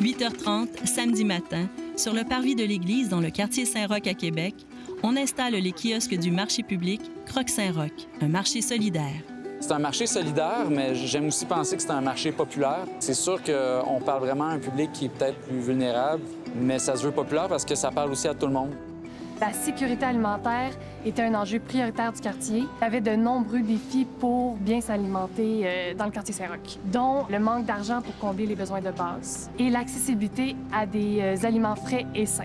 8h30, samedi matin, sur le parvis de l'église dans le quartier Saint-Roch à Québec, on installe les kiosques du marché public Croque Saint-Roch, un marché solidaire. C'est un marché solidaire, mais j'aime aussi penser que c'est un marché populaire. C'est sûr qu'on parle vraiment à un public qui est peut-être plus vulnérable, mais ça se veut populaire parce que ça parle aussi à tout le monde. La sécurité alimentaire était un enjeu prioritaire du quartier. Il y avait de nombreux défis pour bien s'alimenter dans le quartier Saint-Roch, dont le manque d'argent pour combler les besoins de base et l'accessibilité à des aliments frais et sains.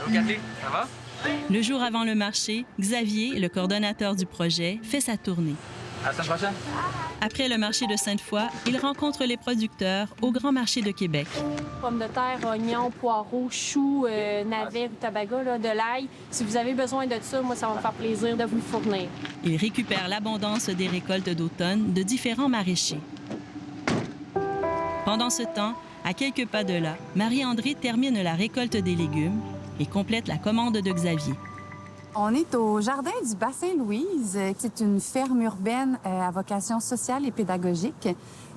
Allô, Cathy, ça va? Le jour avant le marché, Xavier, le coordonnateur du projet, fait sa tournée. À la semaine prochaine. Après le marché de Sainte-Foy, il rencontre les producteurs au Grand Marché de Québec. Pommes de terre, oignons, poireaux, choux, navets, rutabaga, de l'ail. Si vous avez besoin de ça, moi, ça va me faire plaisir de vous le fournir. Il récupère l'abondance des récoltes d'automne de différents maraîchers. Pendant ce temps, à quelques pas de là, Marie-André termine la récolte des légumes et complète la commande de Xavier. On est au Jardin du Bassin-Louise. C'est une ferme urbaine à vocation sociale et pédagogique.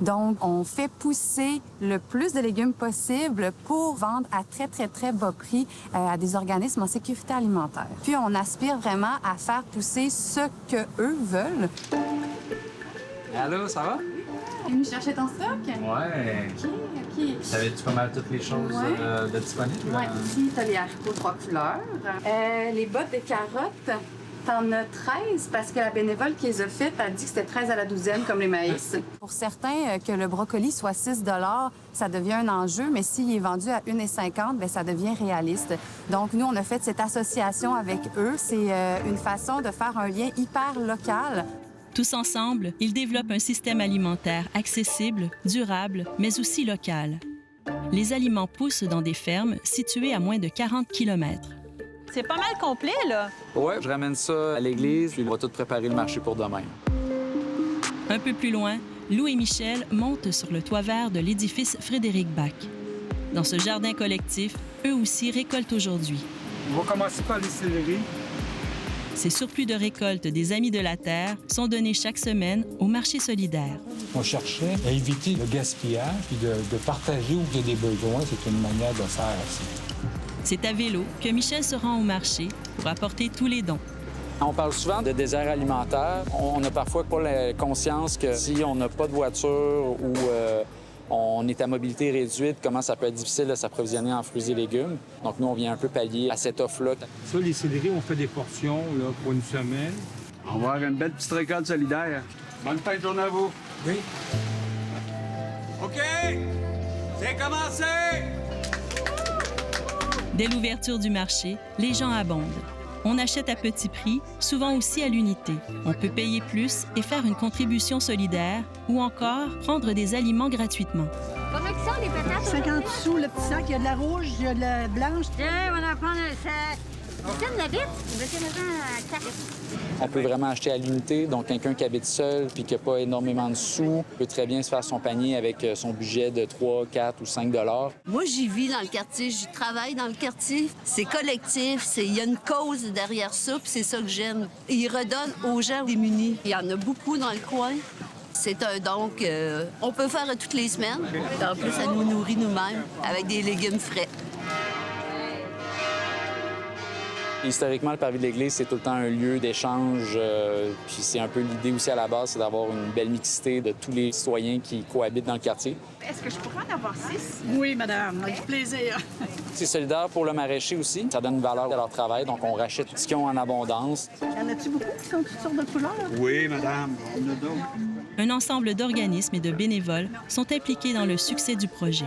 Donc, on fait pousser le plus de légumes possible pour vendre à très bas prix à des organismes en sécurité alimentaire. Puis, on aspire vraiment à faire pousser ce qu'eux veulent. Allô, ça va? Tu es venu chercher ton stock? Ouais. OK. Savais-tu pas mal toutes les choses de disponibles? Oui, ici, tu as les haricots 3 couleurs. Les bottes de carottes, t'en as 13 parce que la bénévole qui les a faites a dit que c'était 13 à la douzaine, comme les maïs. Pour certains, que le brocoli soit 6 ça devient un enjeu, mais s'il est vendu à 1,50 bien, ça devient réaliste. Donc, nous, on a fait cette association avec eux. C'est une façon de faire un lien hyper local. Tous ensemble, ils développent un système alimentaire accessible, durable, mais aussi local. Les aliments poussent dans des fermes situées à moins de 40 km. C'est pas mal complet, là. Ouais, je ramène ça à l'église, puis on va tout préparer le marché pour demain. Un peu plus loin, Lou et Michel montent sur le toit vert de l'édifice Frédéric Bach. Dans ce jardin collectif, eux aussi récoltent aujourd'hui. On va commencer par les céleris. Ces surplus de récolte des Amis de la Terre sont donnés chaque semaine au marché solidaire. On cherchait à éviter le gaspillage puis de partager où il y a des besoins. C'est une manière de faire aussi. C'est à vélo que Michel se rend au marché pour apporter tous les dons. On parle souvent de désert alimentaire. On n'a parfois pas la conscience que si on n'a pas de voiture ou on est à mobilité réduite, comment ça peut être difficile de s'approvisionner en fruits et légumes. Donc, nous, on vient un peu pallier à cette offre-là. Ça, les céleris, on fait des portions là, pour une semaine. On va avoir une belle petite récolte solidaire. Bonne fin de journée à vous. Oui. OK! C'est commencé! Dès l'ouverture du marché, les gens abondent. On achète à petit prix, souvent aussi à l'unité. On peut payer plus et faire une contribution solidaire ou encore prendre des aliments gratuitement. Comment ça, les patates? 50 sous le petit sac. Il y a de la rouge, il y a de la blanche. Tiens, on va en prendre un sac. Mettez la vite. Mettez-le dans un sac. On peut vraiment acheter à l'unité. Donc, quelqu'un qui habite seul puis qui n'a pas énormément de sous peut très bien se faire son panier avec son budget de 3, 4 ou 5 $. Moi, j'y vis dans le quartier, j'y travaille dans le quartier. C'est collectif, il y a une cause derrière ça, puis c'est ça que j'aime. Ils redonnent aux gens démunis. Il y en a beaucoup dans le coin. C'est un don qu'on peut faire toutes les semaines. En plus, ça nous nourrit nous-mêmes avec des légumes frais. Historiquement, le parvis de l'église, c'est tout le temps un lieu d'échange. Puis c'est un peu l'idée aussi à la base, c'est d'avoir une belle mixité de tous les citoyens qui cohabitent dans le quartier. Est-ce que je pourrais en avoir 6? Oui, madame, avec plaisir. C'est solidaire pour le maraîcher aussi. Ça donne une valeur à leur travail, donc on rachète ce qu'ils ont en abondance. Y en a-tu beaucoup qui sont toutes sortes de couleurs? Oui, madame, on a d'autres. Un ensemble d'organismes et de bénévoles sont impliqués dans le succès du projet.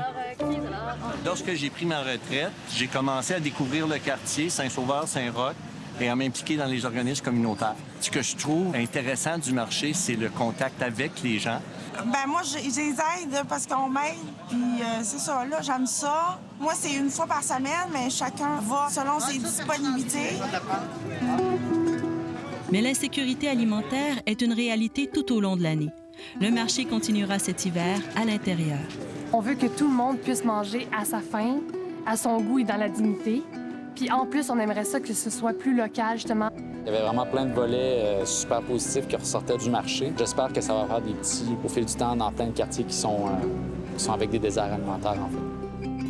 Lorsque j'ai pris ma retraite, j'ai commencé à découvrir le quartier Saint-Sauveur, Saint-Roch et à m'impliquer dans les organismes communautaires. Ce que je trouve intéressant du marché, c'est le contact avec les gens. Ben moi, je les aide parce qu'on m'aide, puis c'est ça, là, j'aime ça. Moi, c'est une fois par semaine, mais chacun va selon ses disponibilités. Mais l'insécurité alimentaire est une réalité tout au long de l'année. Le marché continuera cet hiver à l'intérieur. On veut que tout le monde puisse manger à sa faim, à son goût et dans la dignité. Puis en plus, on aimerait ça que ce soit plus local, justement. Il y avait vraiment plein de volets super positifs qui ressortaient du marché. J'espère que ça va faire des petits, au fil du temps, dans plein de quartiers qui sont avec des déserts alimentaires, en fait.